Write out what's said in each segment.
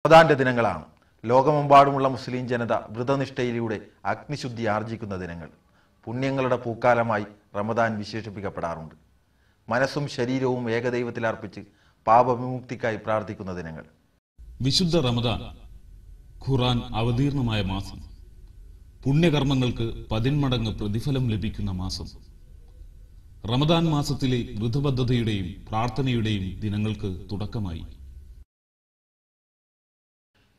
റമദാന്റെ ദിനങ്ങളാണ്. ലോകമെമ്പാടുമുള്ള മുസ്ലിം ജനത വ്രതനിഷ്ഠയിലൂടെ അഗ്നിശുദ്ധി ആർജിക്കുന്ന ദിനങ്ങൾ. പുണ്യങ്ങളുടെ പൂക്കാലമായി റമദാൻ വിശേഷിപ്പിക്കപ്പെടാറുണ്ട്. മനസ്സും ശരീരവും ഏകദൈവത്തിൽ അർപ്പിച്ച് പാപവിമുക്തിക്കായി പ്രാർത്ഥിക്കുന്ന ദിനങ്ങൾ. വിശുദ്ധ റമദാൻ ഖുർആൻ അവതീർണമായ മാസം. പുണ്യകർമ്മങ്ങൾക്ക് 10 മടങ്ങ് പ്രതിഫലം ലഭിക്കുന്ന മാസം. റമദാൻ മാസത്തിലെ വ്രതബദ്ധതയുടെയും പ്രാർത്ഥനയുടെയും ദിനങ്ങൾക്ക് തുടക്കമായി.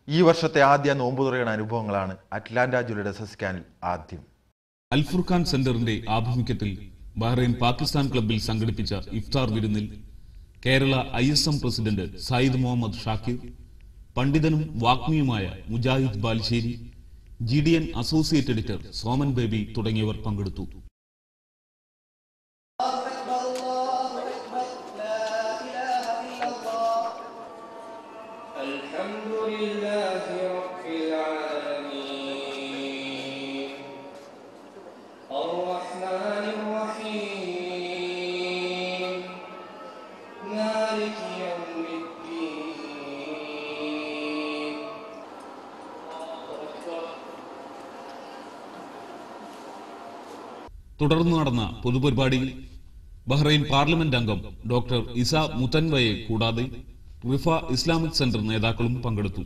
ഈ വർഷത്തെ ആദ്യ നോമ്പുതുറയുടെ അനുഭവങ്ങളാണ് അറ്റ്ലാന്റ ജ്വല്ലറി സ്കാനിൽ ആദ്യം. അൽ ഫുർഖാൻ സെന്ററിന്റെ ആഭിമുഖ്യത്തിൽ ബഹ്റൈൻ പാകിസ്ഥാൻ ക്ലബ്ബിൽ സംഘടിപ്പിച്ച ഇഫ്താർ വിരുന്നിൽ കേരള ISM പ്രസിഡന്റ് സയ്യിദ് മുഹമ്മദ് ഷാക്കിർ, പണ്ഡിതനും വാഗ്മിയുമായ Mujahid Balussery, GDN associate editor Soman Baby തുടങ്ങിയവർ പങ്കെടുത്തു. തുടർന്ന് നടന്ന പൊതുപരിപാടിയിൽ ബഹ്റൈൻ പാർലമെന്റ് അംഗം ഡോക്ടർ ഇസ മുത്തൻവയെ കൂടാതെ റിഫ ഇസ്ലാമിക് സെന്റർ നേതാക്കളും പങ്കെടുത്തു.